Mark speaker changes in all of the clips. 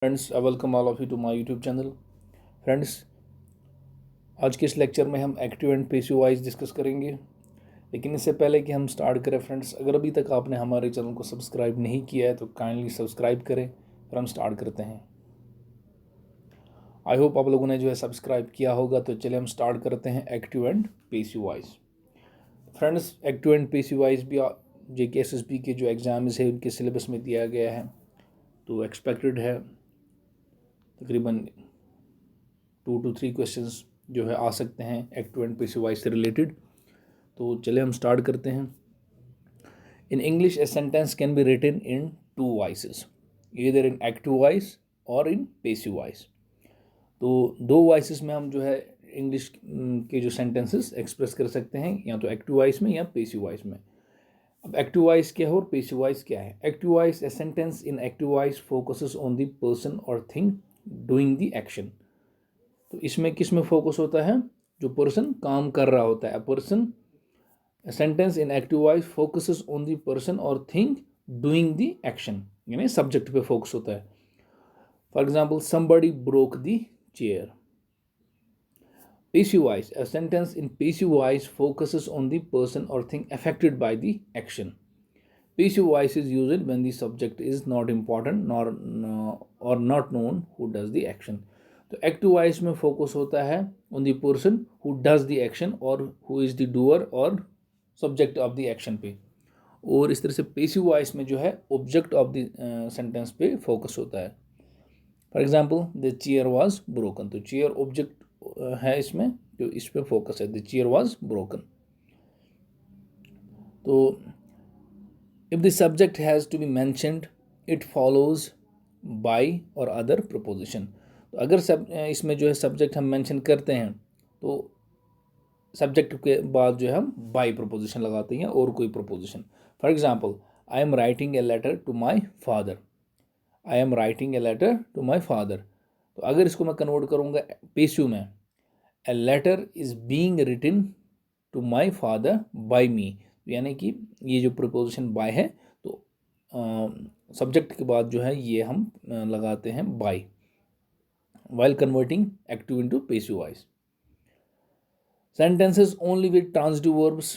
Speaker 1: Friends, I welcome all of you to my YouTube channel. Friends, आज के इस lecture में हम active and passive voice discuss करेंगे। लेकिन इससे पहले कि हम स्टार्ट करें फ्रेंड्स, अगर अभी तक आपने हमारे चैनल को सब्सक्राइब नहीं किया है तो काइंडली सब्सक्राइब करें। फिर हम स्टार्ट करते हैं। आई होप आप लोगों ने जो है सब्सक्राइब किया होगा। तो चलिए हम स्टार्ट करते हैं active and passive voice. Friends, active and passive voice भी JKSSB के जो एग्ज़ाम्स है उनके सिलेबस में दिया गया है, तो एक्सपेक्टेड है तकरीबन 2 to 3 क्वेश्चंस जो है आ सकते हैं एक्टिव एंड पैसिव वॉइस से रिलेटेड। तो चलिए हम स्टार्ट करते हैं। In English a sentence can be written in 2 voices, either in active voice और इन पैसिव वॉइस। तो 2 वॉइसेस में हम जो है इंग्लिश के जो सेंटेंसेस एक्सप्रेस कर सकते हैं, या तो एक्टिव वॉइस में या पैसिव वॉइस में। अब एक्टिव वॉइस क्या है और पैसिव वॉइस क्या है? Active voice, a sentence in active voice focuses on the person और थिंग डूइंग द एक्शन। तो इसमें किस में फोकस होता है? जो पर्सन काम कर रहा होता है। Person, sentence in active voice focuses on the person और थिंग डूइंग द एक्शन, यानी सब्जेक्ट पे फोकस होता है। For example, somebody broke the chair. Passive voice, a sentence in passive voice focuses on the person or thing affected by the action. Passive voice is used when the subject is not important or not known who does the action. तो active voice में focus होता है on the person who does the action और who is the doer और subject of the action पे। और इस तरह से पैसिव वॉइस में जो है ऑब्जेक्ट ऑफ द सेंटेंस पे फोकस होता है। For example, the chair was broken. तो चेयर ऑब्जेक्ट है इसमें, जो इस पे फोकस है, द चेयर वॉज ब्रोकन। तो if the subject has to be mentioned it follows by or other preposition. तो अगर इसमें जो है सब्जेक्ट हम मेंशन करते हैं तो सब्जेक्ट के बाद जो है हम बाय प्रपोजिशन लगाते हैं और कोई proposition. For example, I am writing a letter to my father. I am writing a letter to my father. तो अगर इसको मैं कन्वर्ट करूँगा पैसिव में, a letter is being written to my father by me, यानी कि ये जो प्रपोजिशन बाय है तो सब्जेक्ट के बाद जो है ये हम लगाते हैं bye, while converting active into passive voice. Sentences only with transitive verbs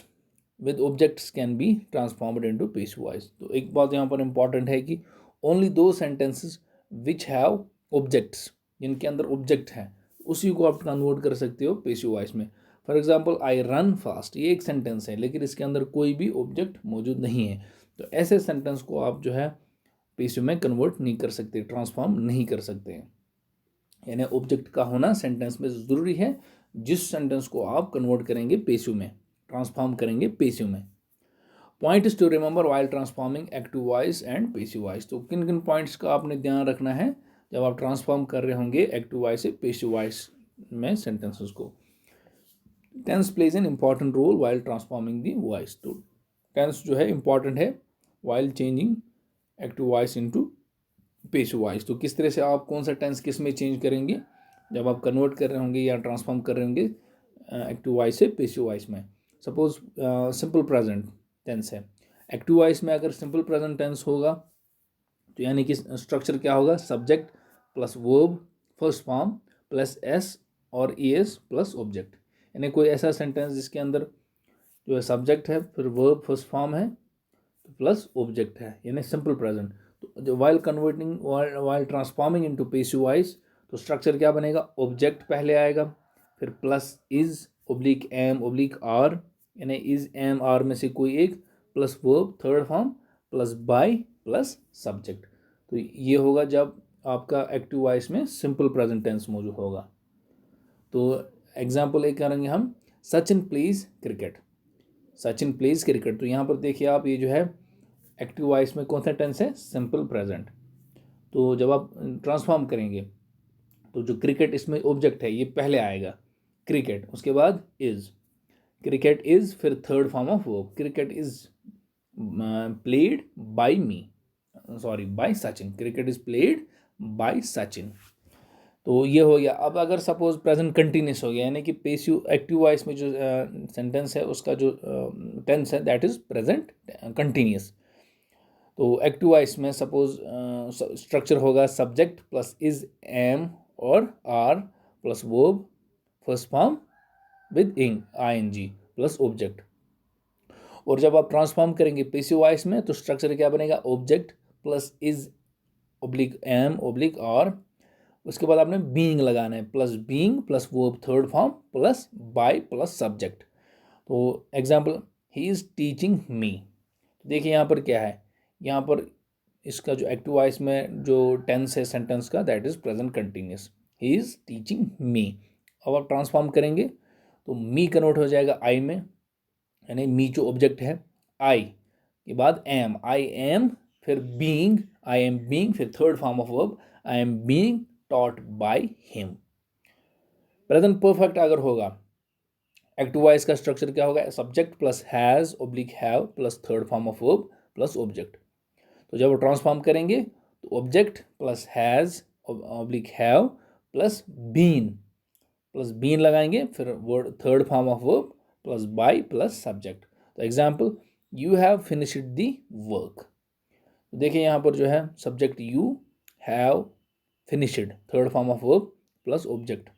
Speaker 1: with objects can be transformed into passive voice. तो एक बात यहाँ पर important है कि only those sentences which have objects, जिनके अंदर object है, उसी को आप कन्वर्ट कर सकते हो passive voice में। For example, I run fast, ये एक सेंटेंस है लेकिन इसके अंदर कोई भी ऑब्जेक्ट मौजूद नहीं है। तो ऐसे सेंटेंस को आप जो है पैसिव में कन्वर्ट नहीं कर सकते, ट्रांसफॉर्म नहीं कर सकते हैं। यानी ऑब्जेक्ट का होना सेंटेंस में ज़रूरी है, जिस सेंटेंस को आप कन्वर्ट करेंगे पैसिव में, ट्रांसफॉर्म करेंगे पैसिव में। Points to remember while transforming active voice and passive voice. तो किन किन पॉइंट्स का आपने ध्यान रखना है जब आप ट्रांसफॉर्म कर रहे होंगे एक्टिव वॉइस से पैसिव वॉइस में सेंटेंसेस को? Tense plays an important role while transforming the voice. तो टेंस जो है इंपॉर्टेंट है while changing active voice into passive voice. तो किस तरह से आप कौन सा टेंस किस में चेंज करेंगे जब आप कन्वर्ट कर रहे होंगे या ट्रांसफॉर्म कर रहे होंगे एक्टिव वॉइस से पैसिव वॉइस में? सपोज सिंपल प्रेजेंट टेंस है, एक्टिव वॉइस में अगर सिंपल प्रेजेंट टेंस होगा तो यानी कि स्ट्रक्चर क्या होगा? Subject plus verb first form plus S और ES प्लस ऑब्जेक्ट। यानी कोई ऐसा सेंटेंस जिसके अंदर जो है सब्जेक्ट है, फिर वर्ब फर्स्ट फॉर्म है तो प्लस ऑब्जेक्ट है, यानी सिंपल प्रेजेंट। तो जो while transforming into passive voice, तो स्ट्रक्चर क्या बनेगा? ऑब्जेक्ट पहले आएगा, फिर plus is oblique am oblique are, यानी इज एम आर में से कोई एक, plus verb third form plus by plus subject. तो ये होगा जब आपका एक्टिव वॉइस में सिंपल प्रेजेंट टेंस मौजूद होगा। तो एग्जाम्पल एक करेंगे हम, Sachin plays cricket. Sachin plays cricket. तो यहाँ पर देखिए आप, ये जो है एक्टिव वॉइस में कौन सा टेंस है? Simple present. तो जब आप ट्रांसफॉर्म करेंगे तो जो क्रिकेट इसमें ऑब्जेक्ट है ये पहले आएगा, क्रिकेट, उसके बाद इज, क्रिकेट इज, फिर third form of verb, cricket is played by me, sorry by Sachin, cricket is played by Sachin. तो ये हो गया। अब अगर सपोज प्रेजेंट कंटिन्यूस हो गया, यानी कि पैसिव एक्टिव वॉइस में जो सेंटेंस है उसका जो टेंस है दैट इज प्रेजेंट कंटिन्यूस। तो एक्टिव वॉइस में सपोज स्ट्रक्चर होगा subject plus is am or are plus verb first form with ing I N G plus object. और जब आप ट्रांसफॉर्म करेंगे पैसिव वॉइस में तो स्ट्रक्चर क्या बनेगा object plus is oblique am oblique are, उसके बाद आपने बीइंग लगाना है plus being plus verb third form plus by plus subject. तो example he is teaching me, देखिए यहाँ पर क्या है, यहाँ पर इसका जो एक्टिव वॉइस में जो टेंस है सेंटेंस का that is present continuous, he is teaching मी। अब आप ट्रांसफॉर्म करेंगे तो मी कन्वर्ट हो जाएगा आई में, यानी मी जो ऑब्जेक्ट है आई के बाद एम, आई एम फिर बीइंग, आई एम बीइंग फिर third form of verb I am being taught by him. Present perfect अगर होगा एक्टिव वॉइस का स्ट्रक्चर क्या होगा subject plus has oblique have plus third form of verb plus object. तो जब वो transform करेंगे तो object plus has oblique have plus been लगाएंगे फिर word third form of verb plus by plus subject. तो example you have finished the work, तो देखिए यहाँ पर जो है subject you, have, finished third form of verb plus object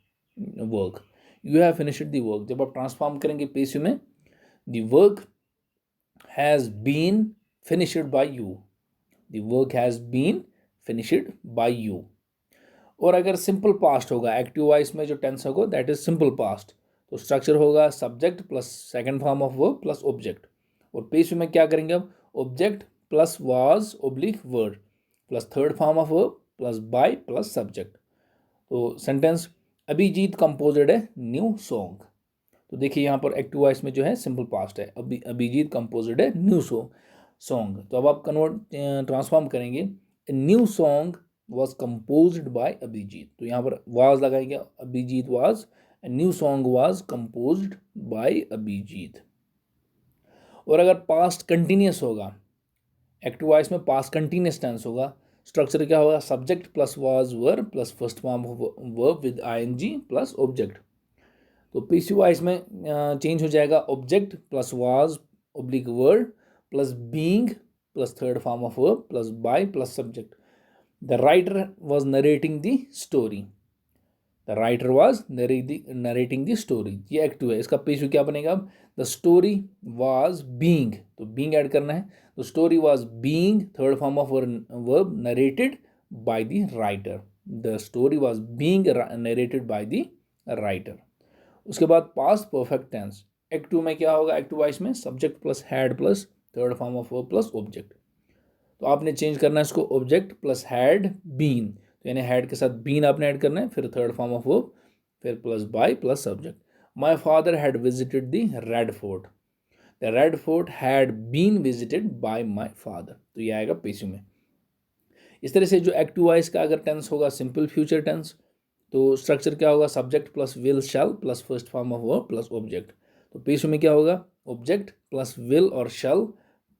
Speaker 1: work, you have finished the work. जब आप transform करेंगे पेसिव में the work has been finished by you, the work has been finished by you. और अगर simple past होगा active voice में जो tense होगा दैट इज सिंपल पास्ट, तो स्ट्रक्चर होगा subject plus second form of verb plus object. और passive में क्या करेंगे अब object plus was oblique word plus third form of verb plus by plus subject. तो सेंटेंस अभिजीत कंपोज्ड है न्यू सॉन्ग, तो देखिए यहाँ पर एक्टिव वॉइस में जो है सिंपल पास्ट है अभिजीत कंपोज्ड है न्यू सॉन्ग। तो अब आप कन्वर्ट ट्रांसफॉर्म करेंगे new song was composed by Abhijit, तो यहाँ पर was लगाएंगे Abhijit was and new song was composed by Abhijit. और अगर पास्ट कंटिन्यूस होगा एक्टिव वॉइस में पास्ट कंटिन्यूस टेंस होगा स्ट्रक्चर क्या होगा subject plus was verb plus first form verb with I N G plus object. तो पैसिव वॉइस में चेंज हो जाएगा object plus was oblique word plus being plus third form of verb plus by plus subject. The writer was narrating the story, the writer was narrating the story, ये active है। इसका पेशु क्या बनेगा अब the story was being, तो being add करना है, तो story was being third form of verb narrated by the writer, the story was being narrated by the writer। उसके बाद past perfect tense एक्टिव में क्या होगा एक्टिव वॉइस में subject plus had plus third form of verb plus object. तो आपने change करना है इसको ऑब्जेक्ट प्लस हैड बीन, तो यानी हैड के साथ बीन आपने ऐड करना है फिर थर्ड फॉर्म ऑफ वर्ब फिर plus by plus subject. My father had visited the red fort, the red fort had been visited by my father, तो ये आएगा पेसिव में। इस तरह से जो एक्टिव वॉइस का अगर टेंस होगा सिंपल फ्यूचर टेंस तो स्ट्रक्चर क्या होगा subject plus will shall plus first form of verb plus object. तो पेसिव में क्या होगा ऑब्जेक्ट प्लस विल और शैल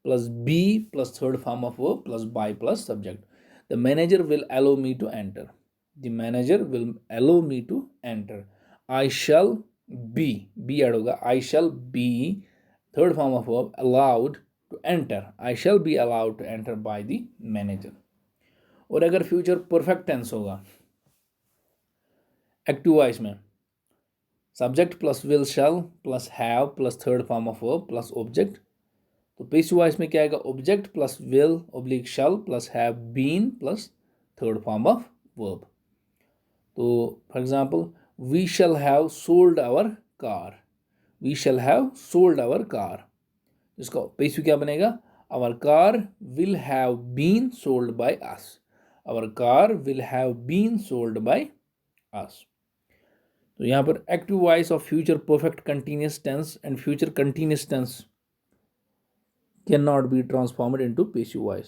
Speaker 1: plus be plus third form of verb plus by plus subject। The manager will allow me to enter, the manager will allow me to enter। I shall be add होगा I shall be third form of verb allowed to enter, I shall be allowed to enter by the manager। और अगर future perfect tense होगा active voice में subject plus will shall plus have plus third form of verb plus object. तो passive voice में क्या आएगा object plus will oblique shall plus have been plus third form of verb. तो for example we shall have sold our car, we shall have sold our car, इसका passive क्या बनेगा our car will have been sold by us, our car will have been sold by us. तो यहाँ पर active voice of future perfect continuous tense and future continuous tense can not be transformed into passive voice.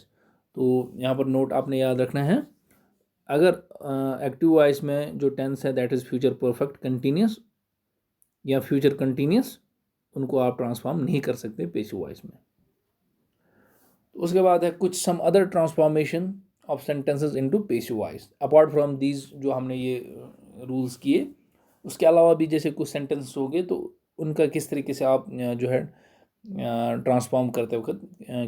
Speaker 1: तो यहाँ पर note आपने याद रखना है अगर एक्टिव वॉइस में जो टेंस है that is future perfect continuous या फ्यूचर कंटिन्यूस उनको आप ट्रांसफॉर्म नहीं कर सकते पैसिव वॉइस में। तो उसके बाद है कुछ some other transformation of sentences into passive voice apart from these जो हमने ये रूल्स किए, उसके अलावा भी जैसे कुछ सेंटेंस हो गए तो उनका किस तरीके से आप जो है ट्रांसफॉर्म करते वक्त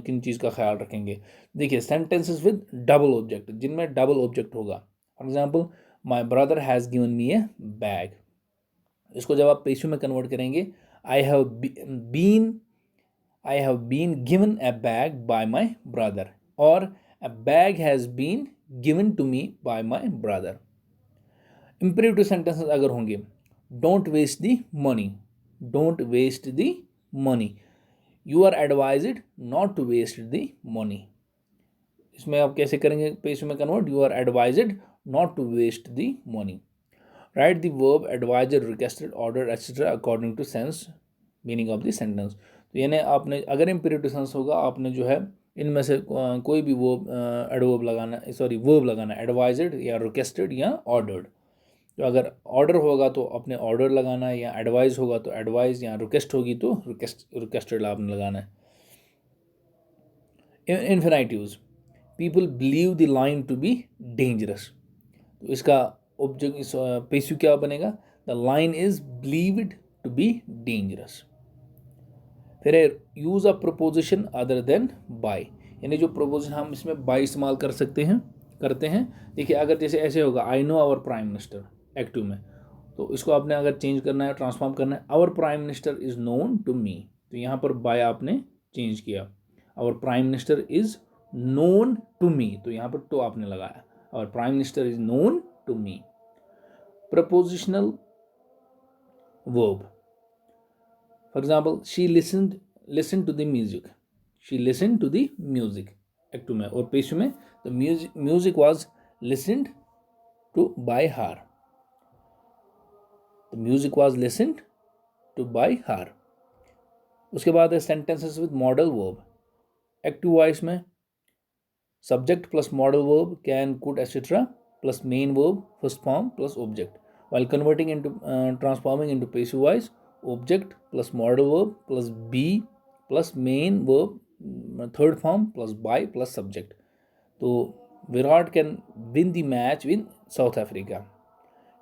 Speaker 1: किन चीज़ का ख्याल रखेंगे। देखिए सेंटेंसेस विद डबल ऑब्जेक्ट, जिनमें डबल ऑब्जेक्ट होगा। For example my brother has given me a bag, इसको जब आप पेशू में कन्वर्ट करेंगे, I have been I have been given a bag by my brother, or a bag has been given to me by my brother. Imperative sentences अगर होंगे, don't waste the money, don't waste the money, you are advised not to waste the money. इसमें आप कैसे करेंगे पेश में convert, you are advised not to waste the money. Write the verb advised, requested, ordered, etc. according to sense meaning of the sentence. तो यानी आपने अगर इम्पेरेटिव सेंस होगा, आपने जो है इनमें से कोई भी वर्ब एडवर्ब लगाना, सॉरी वर्ब लगाना, एडवाइज्ड या रिक्वेस्टेड या ऑर्डर्ड। तो अगर ऑर्डर होगा तो अपने ऑर्डर लगाना है, या एडवाइस होगा तो एडवाइस, या रिक्वेस्ट होगी तो रिक्वेस्टेड आपने लगाना है। Infinitives, people believe the lion to be dangerous, तो इसका ऑब्जेक्ट पेसिव क्या बनेगा, the lion is believed to be dangerous. फिर है use a preposition other than by, यानी जो प्रपोजिशन हम इसमें बाय इस्तेमाल कर सकते हैं, करते हैं। देखिए अगर जैसे ऐसे होगा, I know our prime minister active में, तो इसको आपने अगर चेंज करना है, ट्रांसफॉर्म करना है, our prime minister is known to me, तो यहाँ पर बाय आपने चेंज किया, our prime minister is known to me, तो यहाँ पर तो आपने लगाया, our prime minister is known to me. Prepositional verb, for example she listened to the music, she listened to the music act में, और पेशु में the music was listened to by her, the music was listened to by her। उसके बाद है sentences with modal verb, active voice में subject plus modal verb can, could, etc. plus main verb first form plus object, while converting into transforming into passive voice, object plus modal verb plus be plus main verb third form plus by plus subject। तो Virat can win the match in south Africa,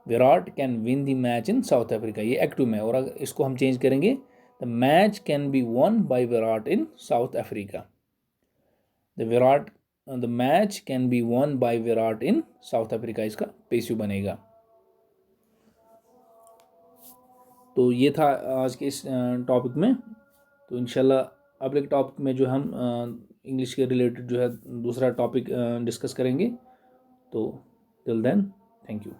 Speaker 1: Virat can win the match in south Africa, ये active में, और अगर इसको हम change करेंगे, the match can be one by Virat in south Africa, the match can be one by Virat in south Africa, इसका passive बनेगा। तो ये था आज के इस टॉपिक में। तो इंशाल्लाह अगले टॉपिक में जो हम इंग्लिश के रिलेटेड जो है दूसरा टॉपिक डिस्कस करेंगे। तो टिल देन थैंक यू।